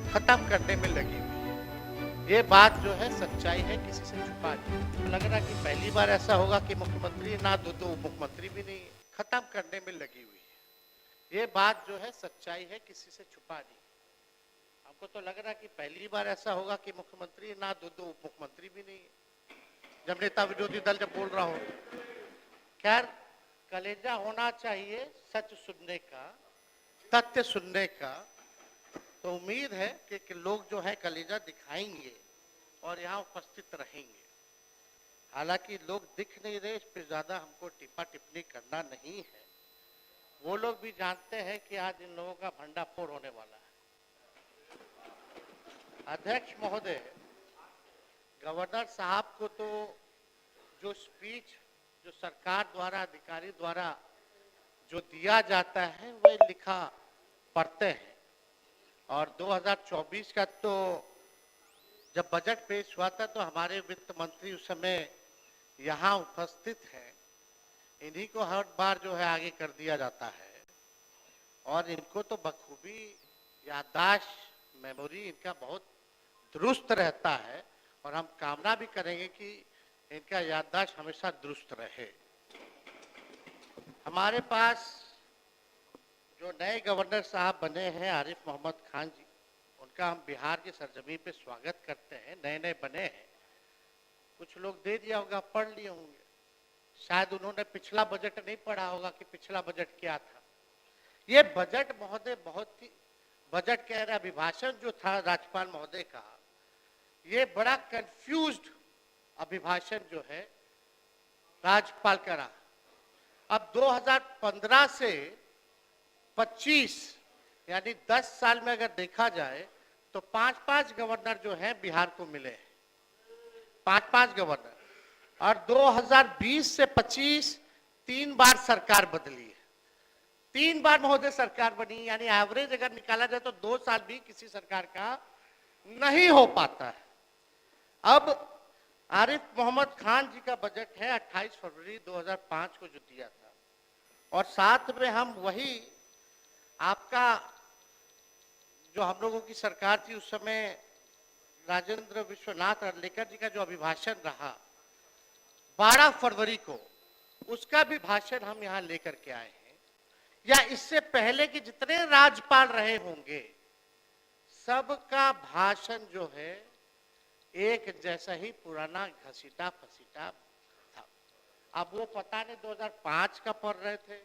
खत्म करने में लगी हुई है। ये बात जो है सच्चाई है, किसी से छुपा नहीं। लग रहा कि पहली बार ऐसा होगा कि मुख्यमंत्री ना दो तो मुख्यमंत्री भी नहीं है, खत्म करने में लगी हुई है। ये बात जो है सच्चाई है, किसी से छुपा नहीं। हमको तो लग रहा कि पहली बार ऐसा होगा कि मुख्यमंत्री ना दो तो मुख्यमंत्री भी नहीं है, जब नेता विरोधी दल जब बोल रहा हो। खैर, कलेजा होना चाहिए सच सुनने का, तथ्य सुनने का। तो उम्मीद है कि लोग जो है कलेजा दिखाएंगे और यहाँ उपस्थित रहेंगे। हालांकि लोग दिख नहीं रहे, इस पर ज्यादा हमको टिप्पा टिप्पणी करना नहीं है। वो लोग भी जानते हैं कि आज इन लोगों का भंडाफोड़ होने वाला है। अध्यक्ष महोदय, गवर्नर साहब को तो जो स्पीच जो सरकार द्वारा, अधिकारी द्वारा जो दिया जाता है वह लिखा पढ़ते हैं। और 2024 का तो जब बजट पेश हुआ था तो हमारे वित्त मंत्री उस समय यहाँ उपस्थित हैं। इन्हीं को हर बार जो है आगे कर दिया जाता है और इनको तो बखूबी याददाश्त, मेमोरी इनका बहुत दुरुस्त रहता है और हम कामना भी करेंगे कि इनका याददाश्त हमेशा दुरुस्त रहे। हमारे पास जो नए गवर्नर साहब बने हैं आरिफ मोहम्मद खान जी, उनका हम बिहार की सरजमीन पे स्वागत करते हैं। नए नए बने हैं, कुछ लोग दे दिया होगा, पढ़ लिए होंगे, शायद उन्होंने पिछला बजट नहीं पढ़ा होगा कि पिछला बजट क्या था। ये बजट महोदय बहुत ही, बजट कह रहा अभिभाषण जो था राज्यपाल महोदय का, ये बड़ा कंफ्यूज्ड अभिभाषण जो है राज्यपाल का रहा। अब 2015 से 25 यानी 10 साल में अगर देखा जाए तो 5-5 गवर्नर जो हैं बिहार को मिले हैं, 5-5 गवर्नर। और 2020 से 25 3 बार सरकार बदली है, 3 बार महोदय सरकार बनी, यानी एवरेज अगर निकाला जाए तो 2 साल भी किसी सरकार का नहीं हो पाता है। अब आरिफ मोहम्मद खान जी का बजट है 28 फरवरी 2005 को जो दिया था, और साथ में हम वही आपका जो हम लोगों की सरकार थी उस समय राजेंद्र विश्वनाथ अर्लेकर जी का जो अभिभाषण रहा 12 फरवरी को, उसका भी भाषण हम यहाँ लेकर के आए हैं। या इससे पहले कि जितने राज्यपाल रहे होंगे सबका भाषण जो है एक जैसा ही पुराना घसीटा फसीटा था। अब वो पता नहीं 2005 का पढ़ रहे थे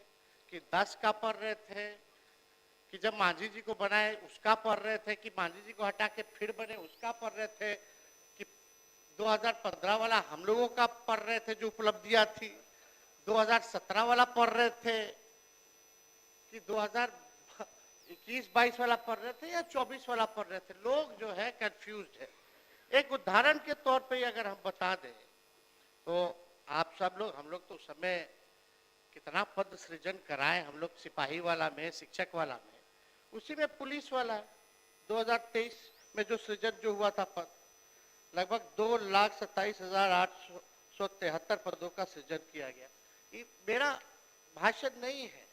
कि 10 का पढ़ रहे थे, कि जब मांझी जी को बनाए उसका पढ़ रहे थे, कि मांझी जी को हटा के फिर बने उसका पढ़ रहे थे, कि 2015 वाला हम लोगों का पढ़ रहे थे जो उपलब्धियां थी, 2017 वाला पढ़ रहे थे, कि 2021-22 वाला पढ़ रहे थे या 24 वाला पढ़ रहे थे। लोग जो है कंफ्यूज्ड है। एक उदाहरण के तौर पे अगर हम बता दें तो आप सब लोग, हम लोग तो उस समय कितना पद सृजन कराए हम लोग, सिपाही वाला में, शिक्षक वाला में, उसी में पुलिस वाला 2023 में जो सृजन जो हुआ था पद, लगभग 2,27,873 पदों का सृजन किया गया। ये मेरा भाषण नहीं है,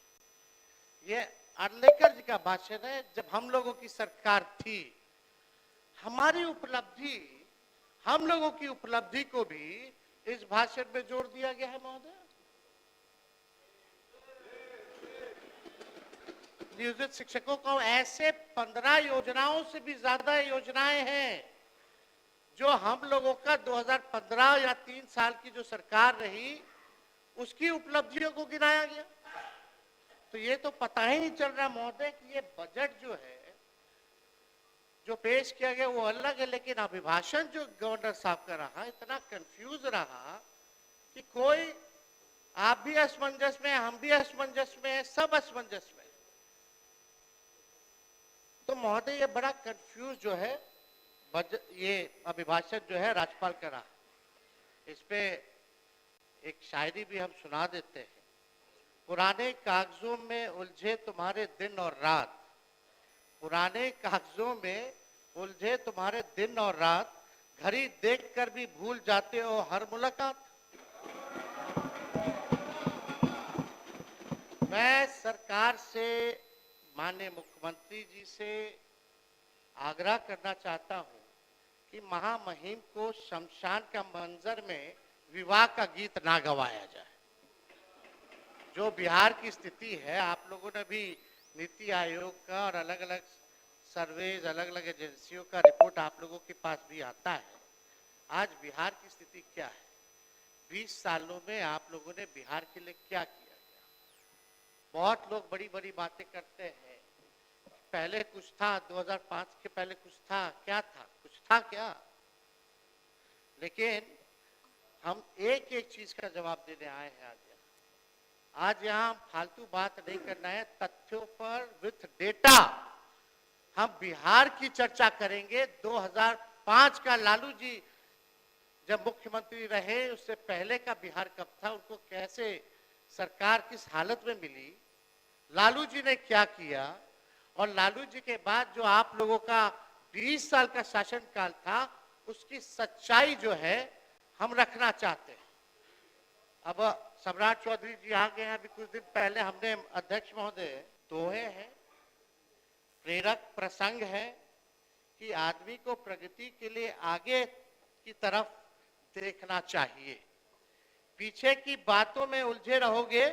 ये अर्लेकर जी का भाषण है। जब हम लोगों की सरकार थी, हमारी उपलब्धि, हम लोगों की उपलब्धि को भी इस भाषण में जोड़ दिया गया है महोदय। नियोजित शिक्षकों को ऐसे 15 योजनाओं से भी ज्यादा योजनाएं हैं जो हम लोगों का 2015 या 3 साल की जो सरकार रही उसकी उपलब्धियों को गिनाया गया। तो ये तो पता ही नहीं चल रहा महोदय कि ये बजट जो है जो पेश किया गया वो अलग है, लेकिन अभिभाषण जो गवर्नर साहब का रहा इतना कंफ्यूज रहा कि कोई, आप भी असमंजस में, हम भी असमंजस में, सब असमंजस में। तो महोदय ये बड़ा कंफ्यूज जो है ये अभिभाषण जो है राज्यपाल का रहा। इस पे एक शायरी भी हम सुना देते हैं। पुराने कागजों में उलझे तुम्हारे दिन और रात, पुराने कागजों में उलझे तुम्हारे दिन और रात, घड़ी देखकर भी भूल जाते हो हर मुलाकात। मैं सरकार से, माननीय मुख्यमंत्री जी से आग्रह करना चाहता हूं कि महामहिम को शमशान का मंजर में विवाह का गीत ना गवाया जाए। जो बिहार की स्थिति है, आप लोगों ने भी नीति आयोग का और अलग अलग सर्वेज, अलग अलग एजेंसियों का रिपोर्ट आप लोगों के पास भी आता है। आज बिहार की स्थिति क्या है? 20 सालों में आप लोगों ने बिहार के लिए क्या किया गया? बहुत लोग बड़ी बड़ी बातें करते हैं, पहले कुछ था, 2005 के पहले कुछ था, क्या था? कुछ था क्या? लेकिन हम एक एक चीज का जवाब देने आए हैं आज यहाँ फालतू बात नहीं करना है, तथ्यों पर विथ डेटा हम बिहार की चर्चा करेंगे। 2005 का लालू जी जब मुख्यमंत्री रहे, उससे पहले का बिहार कब था, उनको कैसे सरकार किस हालत में मिली, लालू जी ने क्या किया, और लालू जी के बाद जो आप लोगों का 20 साल का शासनकाल था, उसकी सच्चाई जो है हम रखना चाहते हैं। अब सम्राट चौधरी जी आ गए हैं। अभी कुछ दिन पहले हमने अध्यक्ष महोदय दोहे हैं, प्रेरक प्रसंग है कि आदमी को प्रगति के लिए आगे की तरफ देखना चाहिए। पीछे की बातों में उलझे रहोगे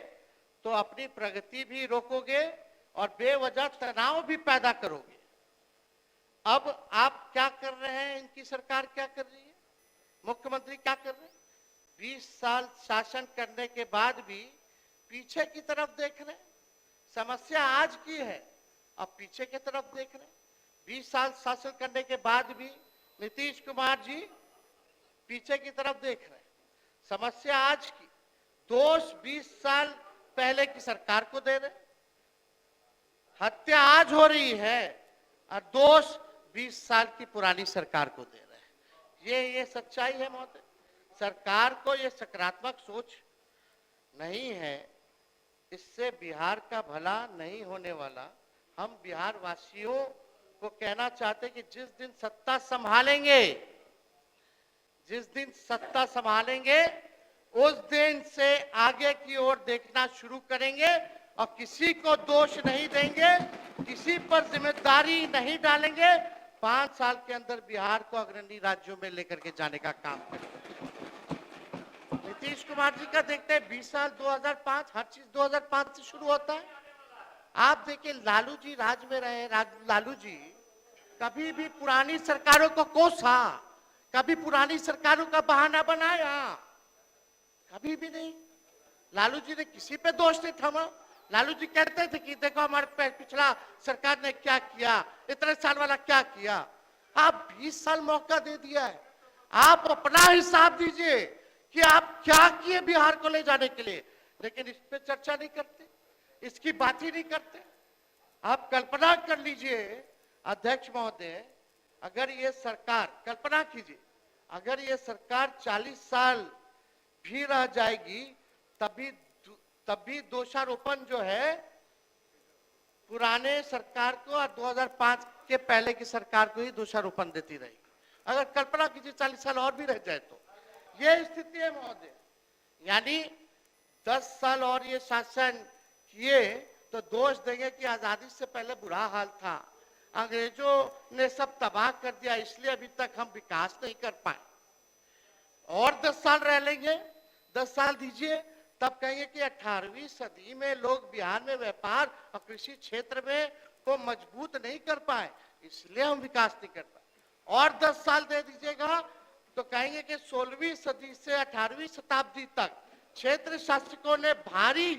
तो अपनी प्रगति भी रोकोगे और बेवजह तनाव भी पैदा करोगे। अब आप क्या कर रहे हैं? इनकी सरकार क्या कर रही है? मुख्यमंत्री क्या कर रहे हैं? 20 साल शासन करने के बाद भी पीछे की तरफ देख रहे हैं। समस्या आज की है, अब पीछे की तरफ देख रहे हैं। 20 साल शासन करने के बाद भी नीतीश कुमार जी पीछे की तरफ देख रहे हैं। समस्या आज की, दोष 20 साल पहले की सरकार को दे रहे हैं। हत्या आज हो रही है और दोष 20 साल की पुरानी सरकार को दे रहे हैं। ये सच्चाई है महोदय। सरकार को ये सकारात्मक सोच नहीं है, इससे बिहार का भला नहीं होने वाला। हम बिहार वासियों को कहना चाहते हैं कि जिस दिन सत्ता संभालेंगे उस दिन से आगे की ओर देखना शुरू करेंगे और किसी को दोष नहीं देंगे, किसी पर जिम्मेदारी नहीं डालेंगे। 5 साल के अंदर बिहार को अग्रणी राज्यों में लेकर के जाने का काम करेंगे। नीतीश कुमार जी का देखते हैं 20 साल 2005, हर चीज 2005 से शुरू होता है। आप देखिए लालू जी राज में रहे, लालू जी कभी भी पुरानी सरकारों को कोसा, कभी पुरानी सरकारों का बहाना बनाया, कभी भी नहीं। लालू जी ने किसी पे दोष नहीं थमा। लालू जी कहते थे कि देखो हमारे पिछला सरकार ने क्या किया, इतने साल वाला क्या किया। आप 20 साल मौका दे दिया है, आप अपना हिसाब दीजिए कि आप क्या किए बिहार को ले जाने के लिए, लेकिन इस पे चर्चा नहीं करते, इसकी बात ही नहीं करते। आप कल्पना कर लीजिए अध्यक्ष महोदय, अगर ये सरकार, कल्पना कीजिए अगर ये सरकार 40 साल भी रह जाएगी तब भी दोषारोपण जो है पुराने सरकार को और 2005 के पहले की सरकार को ही दोषारोपण देती रहेगी। अगर कल्पना कीजिए 40 साल और भी रह जाए तो ये स्थिति है महोदय। यानी 10 साल और ये शासन किए तो दोष देंगे कि आजादी से पहले बुरा हाल था, अंग्रेजों ने सब तबाह कर दिया, इसलिए अभी तक हम विकास नहीं कर पाए। और 10 साल रह लेंगे, 10 साल दीजिए, तब कहेंगे कि 18वीं सदी में लोग बिहार में व्यापार और कृषि क्षेत्र में को मजबूत नहीं कर पाए, इसलिए हम विकास नहीं कर पाए। और 10 साल दे दीजिएगा तो कहेंगे कि 16वीं सदी से 18वीं शताब्दी तक क्षेत्र शासकों ने भारी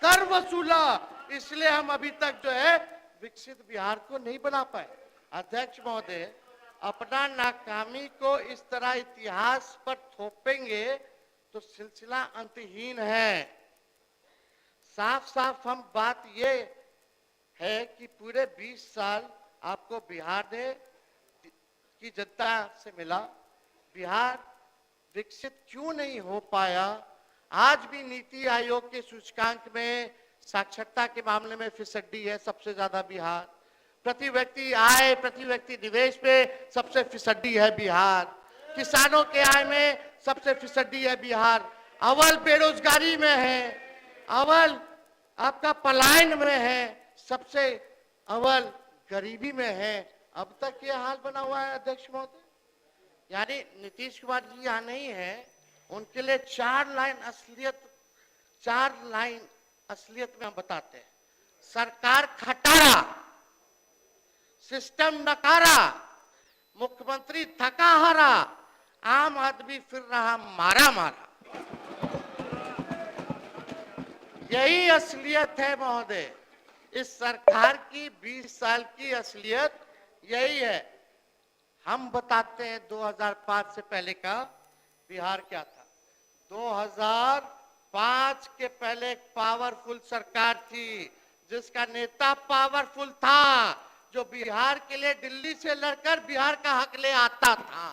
कर वसूला, इसलिए हम अभी तक जो है विकसित बिहार को नहीं बना पाए। अध्यक्ष महोदय, अपना नाकामी को इस तरह इतिहास पर थोपेंगे तो सिलसिला अंतहीन है। साफ साफ हम बात ये है कि पूरे 20 साल आपको बिहार ने की जनता से मिला, बिहार विकसित क्यों नहीं हो पाया? आज भी नीति आयोग के सूचकांक में साक्षरता के मामले में फिसड्डी है सबसे ज्यादा बिहार। प्रति व्यक्ति आय, प्रति व्यक्ति निवेश पे सबसे फिसड्डी है बिहार। किसानों के आय में सबसे फिसड्डी है बिहार। अव्वल बेरोजगारी में है, अव्वल आपका पलायन में है, सबसे अव्वल गरीबी में है, अब तक ये हाल बना हुआ है अध्यक्ष महोदय। यानी नीतीश कुमार जी यहाँ नहीं है, उनके लिए चार लाइन असलियत में हम बताते हैं। सरकार खटारा, सिस्टम नकारा, मुख्यमंत्री थका हारा, आम आदमी फिर रहा मारा मारा। यही असलियत है महोदय, इस सरकार की 20 साल की असलियत यही है। हम बताते हैं 2005 से पहले का बिहार क्या था। 2005 के पहले एक पावरफुल सरकार थी, जिसका नेता पावरफुल था, जो बिहार के लिए दिल्ली से लड़कर बिहार का हक ले आता था।